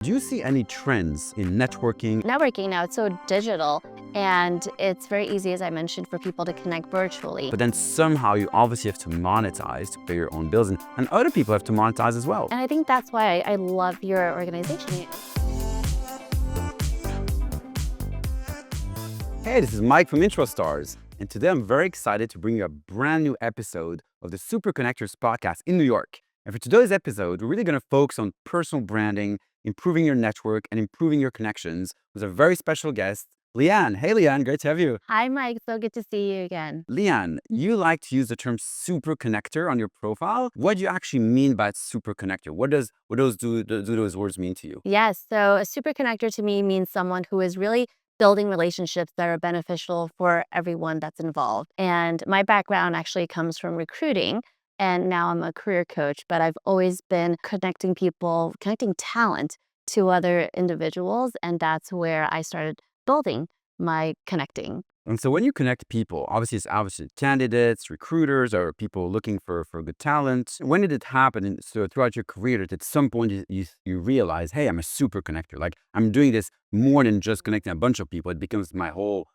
Do you see any trends in networking? Networking now, it's so digital and it's very easy, as I mentioned, for people to connect virtually. But then somehow you obviously have to monetize to pay your own bills, and other people have to monetize as well. And I think that's why I love your organization. Hey, this is Mike from IntroStars, and today I'm very excited to bring you a brand new episode of the Super Connectors podcast in New York. And for today's episode, we're really going to focus on personal branding, improving your network, and improving your connections with a very special guest, Leanne. Hey, Leanne, great to have you. Hi, Mike. So good to see you again. Leanne, you like to use the term super connector on your profile. What do you actually mean by super connector? What do those words mean to you? Yes. So a super connector to me means someone who is really building relationships that are beneficial for everyone that's involved. And my background actually comes from recruiting. And now I'm a career coach, but I've always been connecting people, connecting talent to other individuals. And that's where I started building my connecting. And so when you connect people, obviously it's obviously candidates, recruiters, or people looking for good talent. When did it happen? And so throughout your career, that at some point you realize, hey, I'm a super connector. Like I'm doing this more than just connecting a bunch of people. It becomes my whole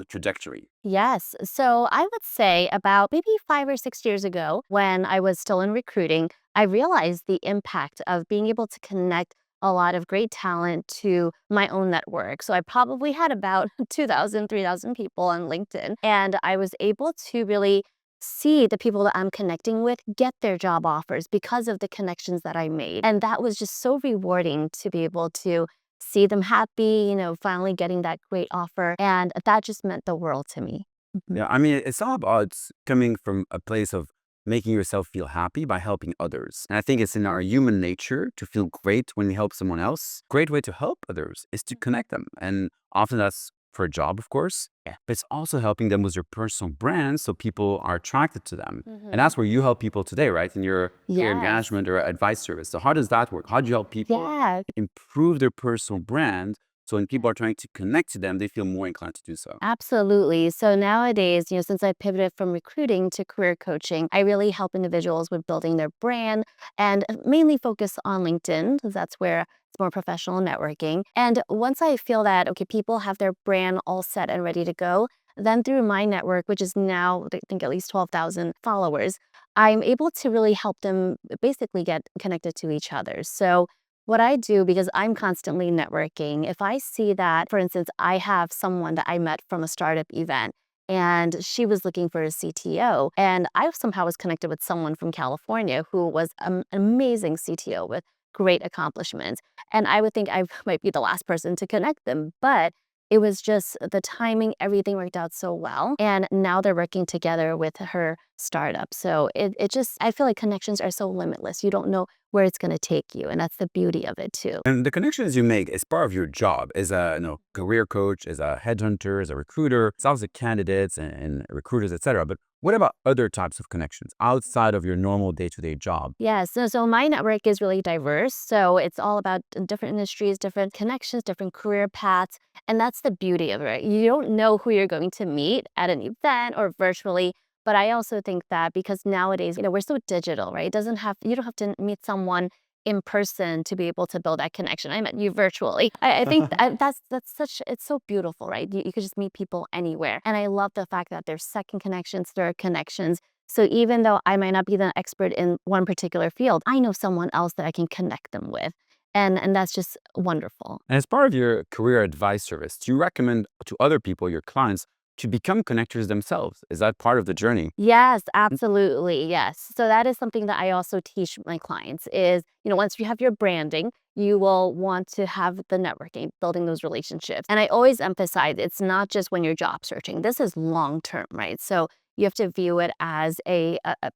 trajectory. Yes. So I would say about maybe 5 or 6 years ago, when I was still in recruiting, I realized the impact of being able to connect a lot of great talent to my own network. So I probably had about 2,000, 3,000 people on LinkedIn. And I was able to really see the people that I'm connecting with get their job offers because of the connections that I made. And that was just so rewarding to be able to see them happy, finally getting that great offer. And that just meant the world to me. Mhm. Yeah, I mean, it's all about coming from a place of making yourself feel happy by helping others. And I think it's in our human nature to feel great when we help someone else. Great way to help others is to connect them. And often that's for a job, of course. Yeah. But it's also helping them with your personal brand so people are attracted to them. And that's where you help people today, right? In your career Yes. engagement or advice service. So how does that work? How do you help people Yeah, improve their personal brand so when people are trying to connect to them, they feel more inclined to do so? absolutely. So nowadays, since I pivoted from recruiting to career coaching, I really help individuals with building their brand and mainly focus on LinkedIn because that's where it's more professional networking. And once I feel that, okay, people have their brand all set and ready to go, then through my network, which is now, I think, at least 12,000 followers, I'm able to really help them basically get connected to each other. So what I do, because I'm constantly networking, if I see that, for instance, I have someone that I met from a startup event and she was looking for a CTO, and I somehow was connected with someone from California who was an amazing CTO with great accomplishments. And I would think I might be the last person to connect them, but it was just the timing, everything worked out so well. And now they're working together with her startup. So it just, I feel like connections are so limitless. You don't know where it's going to take you. And that's the beauty of it too. And the connections you make is part of your job as a career coach, as a headhunter, as a recruiter. It's obviously candidates and recruiters, etc. But what about other types of connections outside of your normal day-to-day job? Yeah, so my network is really diverse. So it's all about different industries, different connections, different career paths. And that's the beauty of it. You don't know who you're going to meet at an event or virtually. But I also think that because nowadays, we're so digital, right? You don't have to meet someone in person to be able to build that connection. I met you virtually. I think it's so beautiful, right? You could just meet people anywhere. And I love the fact that there's second connections, third connections. So even though I might not be the expert in one particular field, I know someone else that I can connect them with. And that's just wonderful. And as part of your career advice service, do you recommend to other people, your clients, to become connectors themselves? Is that part of the journey? Yes, absolutely. Yes. So that is something that I also teach my clients is, once you have your branding, you will want to have the networking, building those relationships. And I always emphasize it's not just when you're job searching. This is long term, right? So you have to view it as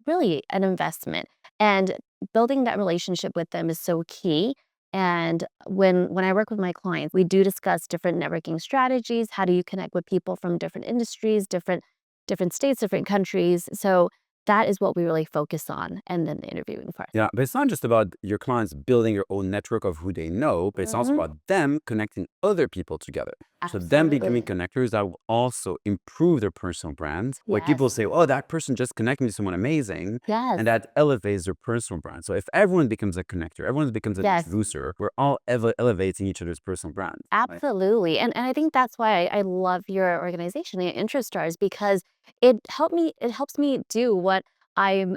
really an investment. And building that relationship with them is so key. And when I work with my clients, we do discuss different networking strategies. How do you connect with people from different industries, different states, different countries? So that is what we really focus on, and then the interviewing part. Yeah, but it's not just about your clients building your own network of who they know, but it's also Mhm. about them connecting other people together. So them becoming Absolutely. connectors that will also improve their personal brand. Like people Yes. say, oh, that person just connected me to someone amazing. Yes. And that elevates their personal brand. So if everyone becomes a connector, everyone becomes an Yes. introducer, we're all elevating each other's personal brand. Right? Absolutely. And I think that's why I love your organization, the IntraStars, because it helps me do what I'm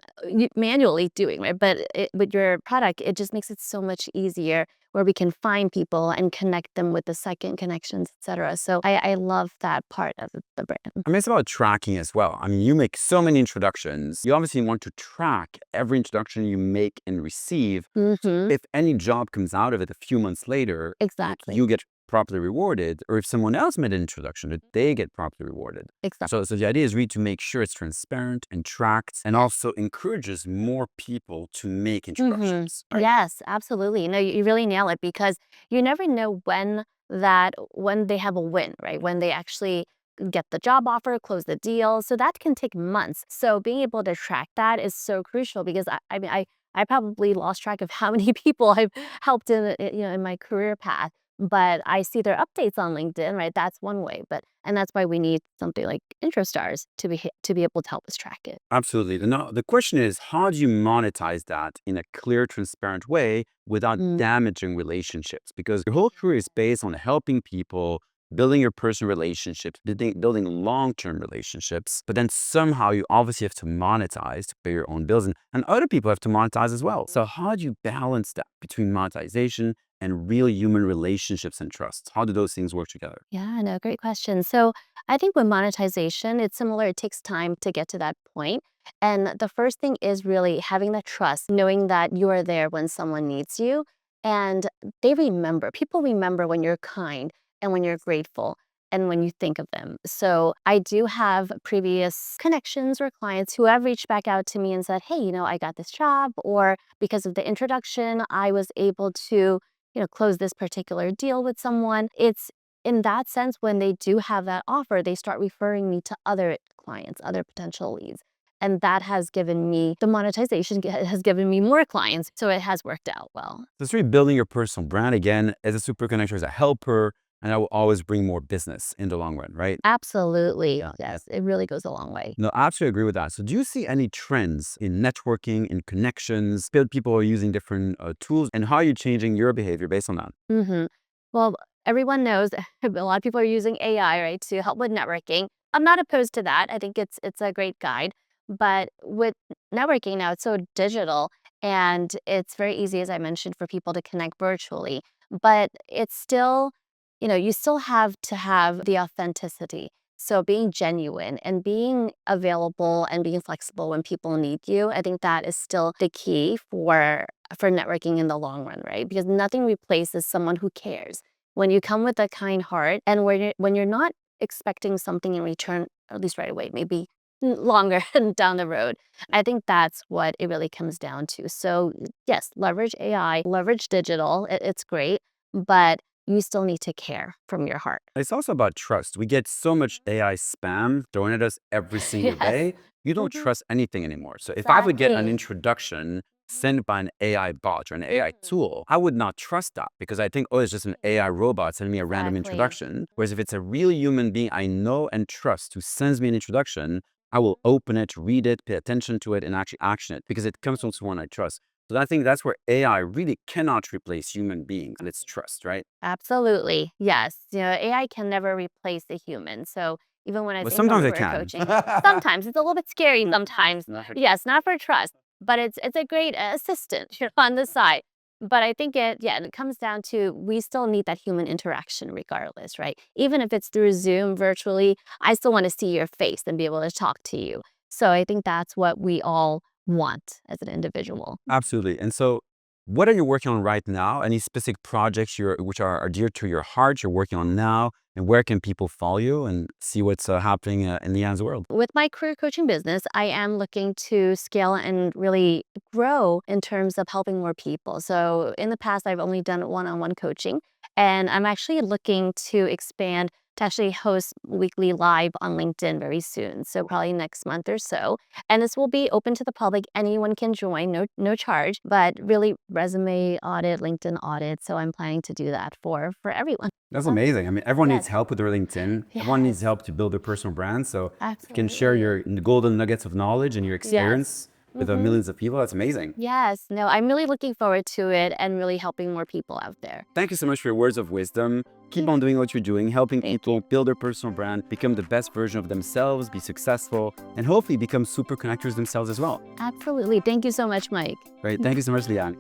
manually doing, right? But with your product, it just makes it so much easier where we can find people and connect them with the second connections, etc. So I love that part of the brand. I mean, it's about tracking as well. I mean, you make so many introductions. You obviously want to track every introduction you make and receive. So Mm-hmm. if any job comes out of it a few months later, like Exactly. you get properly rewarded, or if someone else made an introduction, that they get properly rewarded. Exactly. So the idea is really to make sure it's transparent and tracked and also encourages more people to make Mm-hmm. introductions. Right. Yes, absolutely. No, you really nail it because you never know when they have a win, right? When they actually get the job offer, close the deal. So that can take months. So being able to track that is so crucial because I mean I probably lost track of how many people I've helped in my career path. But I see their updates on LinkedIn, right? That's one way. And that's why we need something like IntraStars to be able to help us track it. Absolutely. Now, the question is, how do you monetize that in a clear, transparent way without Mm. damaging relationships? Because your whole career is based on helping people, building your personal relationships, building long-term relationships. But then somehow you obviously have to monetize to pay your own bills, and other people have to monetize as well. So how do you balance that between monetization and real human relationships and trust? How do those things work together? Yeah, no, great question. So I think with monetization, it's similar. It takes time to get to that point. And the first thing is really having that trust, knowing that you are there when someone needs you. And people remember when you're kind and when you're grateful and when you think of them. So I do have previous connections or clients who have reached back out to me and said, hey, I got this job, or because of the introduction, I was able to close this particular deal with someone. It's in that sense, when they do have that offer, they start referring me to other clients, other potential leads. And that has given me the monetization has given me more clients. So it has worked out well. So it's really building your personal brand again as a super connector, as a helper, and that will always bring more business in the long run, right? Absolutely. Yeah. Yes, it really goes a long way. No, I absolutely agree with that. So do you see any trends in networking, in connections, people are using different tools, and how are you changing your behavior based on that? hmm Well, everyone knows a lot of people are using AI, right, to help with networking. I'm not opposed to that. I think it's a great guide. But with networking now, it's so digital and it's very easy, as I mentioned, for people to connect virtually. But it's still, you still have to have the authenticity. So being genuine and being available and being flexible when people need you, I think that is still the key for networking in the long run, right? Because nothing replaces someone who cares. When you come with a kind heart and when you're not expecting something in return, at least right away, maybe longer down the road, I think that's what it really comes down to. So yes, leverage AI, leverage digital. It's great, but you still need to care from your heart. It's also about trust. We get so much AI spam thrown at us every single Yes. day. You don't Mhm. trust anything anymore. So if I would get an Exactly. introduction sent by an AI bot or an AI Mhm. tool, I would not trust that because I think, oh, it's just an AI robot sending me a random Exactly. introduction. Whereas if it's a real human being I know and trust who sends me an introduction, I will open it, read it, pay attention to it, and actually action it because it comes from someone I trust. So I think that's where AI really cannot replace human beings and its trust, right? Absolutely. Yes. AI can never replace a human. So even when I But think about sometimes I career can. coaching, sometimes it's a little bit scary sometimes. Yes, not for trust, but it's a great assistant on the side. But I think it comes down to we still need that human interaction regardless, right? Even if it's through Zoom virtually, I still want to see your face and be able to talk to you. So I think that's what we all want as an individual. Absolutely. And so, what are you working on right now? Any specific projects which are dear to your heart you're working on now? And where can people follow you and see what's happening in the Anne's world? With my career coaching business, I am looking to scale and really grow in terms of helping more people. So in the past, I've only done one-on-one coaching, and I'm actually looking to expand to actually host weekly live on LinkedIn very soon. So probably next month or so. And this will be open to the public. Anyone can join, no charge, but really resume audit, LinkedIn audit. So I'm planning to do that for everyone. That's amazing. I mean, everyone needs Yes. help with their LinkedIn. Everyone needs Yes. help to build their personal brand. So if you can share Absolutely. your golden nuggets of knowledge and your experience with millions of people, that's amazing. Yes. No, I'm really looking forward to it and really helping more people out there. Thank you so much for your words of wisdom. Keep on doing what you're doing, helping Thank people build their personal brand, become the best version of themselves, be successful, and hopefully become super connectors themselves as well. Absolutely. Thank you so much, Mike. Right? Thank you so much, Leanne.